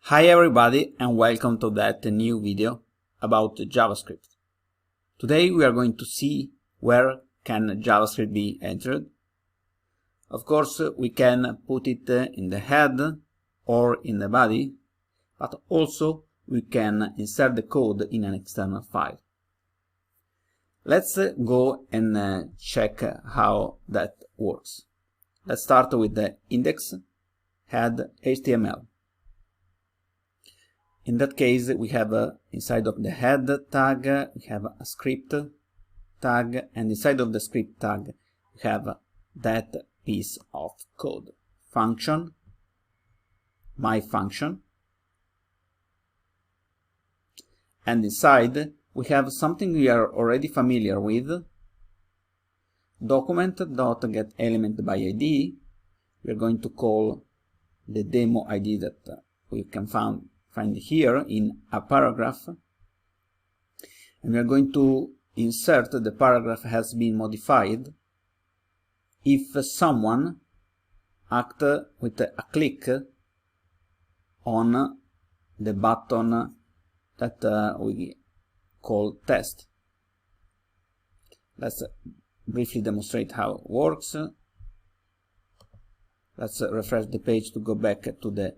Hi everybody and welcome to that new video about JavaScript. Today we are going to see where can JavaScript be entered. Of course we can put it in the head or in the body, but also we can insert the code in an external file. Let's go and check how that works. Let's start with the index head HTML. In that case, we have inside of the head tag, we have a script tag, and inside of the script tag, we have that piece of code. Function, my function, and inside we have something we are already familiar with, document.getElementById. We are going to call the demo ID that we can find here in a paragraph, and we are going to insert the paragraph has been modified if someone acts with a click on the button that we call test. Let's briefly demonstrate how it works. Let's refresh the page to go back to the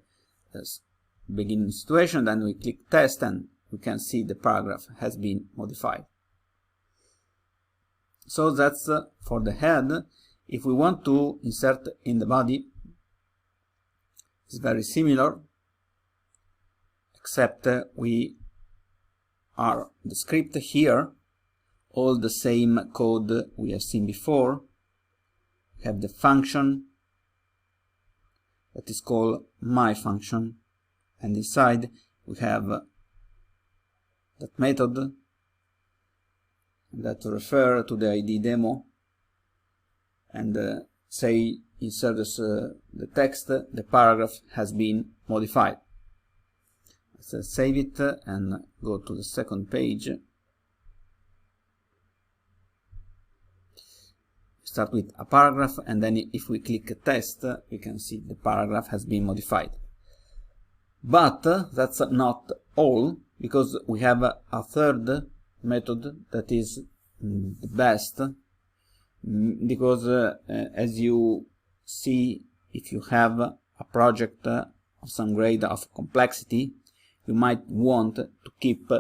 beginning situation, then we click test and we can see the paragraph has been modified. So that's for the head. If we want to insert in the body, it's very similar, except we are the script here, all the same code we have seen before. We have the function that is called my function, and inside we have that method that refer to the ID demo and say insert the text, the paragraph has been modified. Let's save it and go to the second page. Start with a paragraph, and then if we click test, we can see the paragraph has been modified. But that's not all, because we have a third method that is the best, because as you see, if you have a project of some grade of complexity, you might want to keep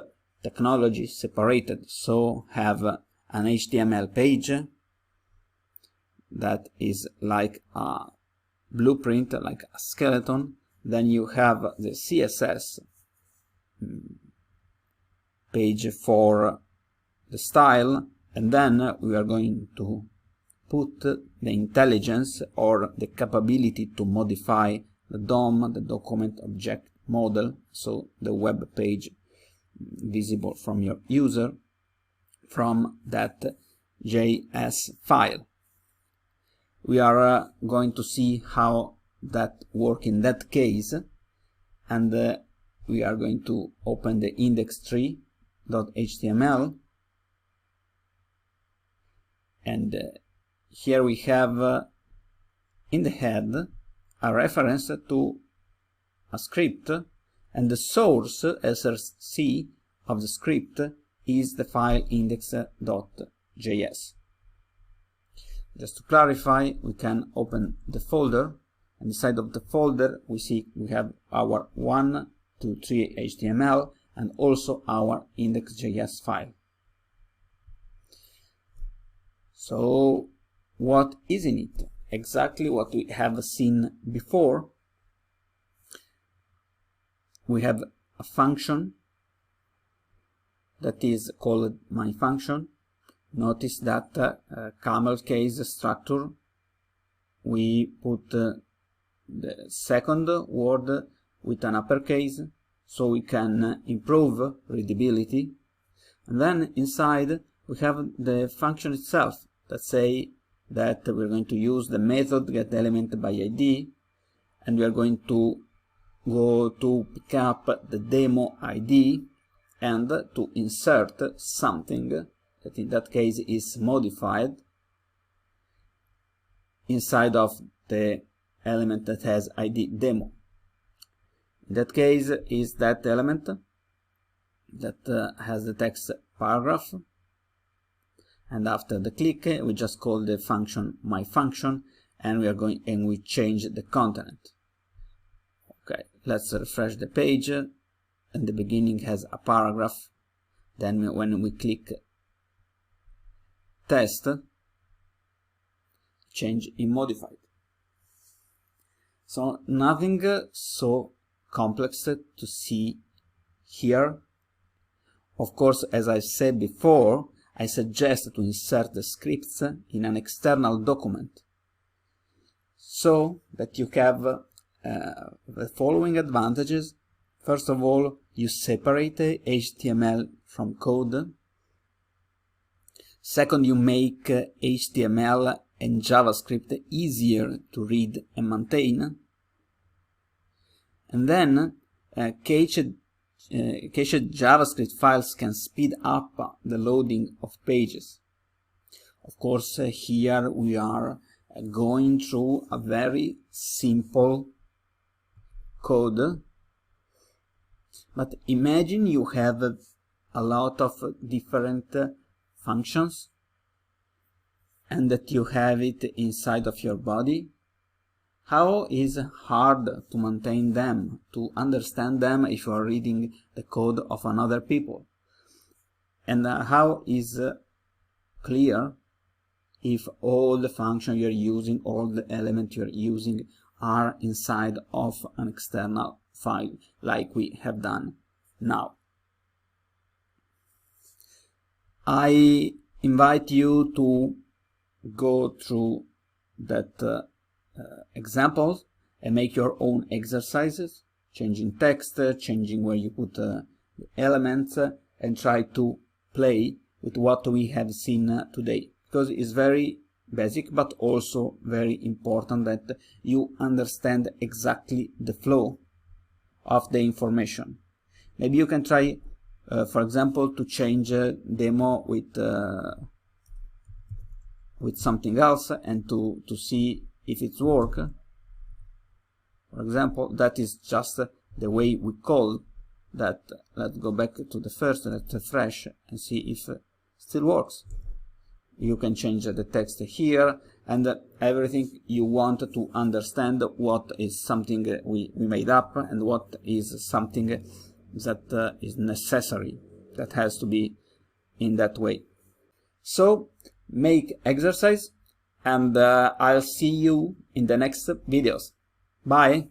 technology separated, so have an HTML page that is like a blueprint, like a skeleton. Then you have the CSS page for the style, and then we are going to put the intelligence or the capability to modify the DOM, the document object model, so the web page visible from your user, from that JS file. We are going to see how that work in that case, and we are going to open the index3.html, and here we have in the head a reference to a script, and the source src of the script is the file index.js. Just to clarify, we can open the folder, and inside of the folder we see we have our 1, 2, 3 HTML and also our index.js file. So what is in it? Exactly what we have seen before. We have a function that is called my function. Notice that camel case structure, we put the second word with an uppercase so we can improve readability. And then inside we have the function itself that say that we're going to use the method getElementById, and we are going to go to pick up the demo ID and to insert something that in that case is modified inside of the element that has ID demo. In that case is that element that has the text paragraph, and after the click we just call the function myFunction, and we change the content. Okay, let's refresh the page, and the beginning has a paragraph. Then when we click test, change in modified. So nothing so complex to see here. Of course, as I said before, I suggest to insert the scripts in an external document, so that you have the following advantages. First of all, you separate HTML from code. Second, you make HTML and JavaScript easier to read and maintain. And then cached JavaScript files can speed up the loading of pages. Of course, here we are going through a very simple code, but imagine you have a lot of different functions and that you have it inside of your body. How is hard to maintain them, to understand them if you are reading the code of another people? And how is clear if all the functions you're using, all the elements you're using are inside of an external file, like we have done now? I invite you to go through that examples and make your own exercises, changing text, changing where you put the elements, and try to play with what we have seen today, because it's very basic but also very important that you understand exactly the flow of the information. Maybe you can try, for example, to change demo with something else and to see if it's work. For example, that is just the way we call that. Let's go back to the first, let's refresh and see if it still works. You can change the text here, and everything you want to understand what is something we made up and what is something that is necessary, that has to be in that way. So make exercise, and I'll see you in the next videos. Bye!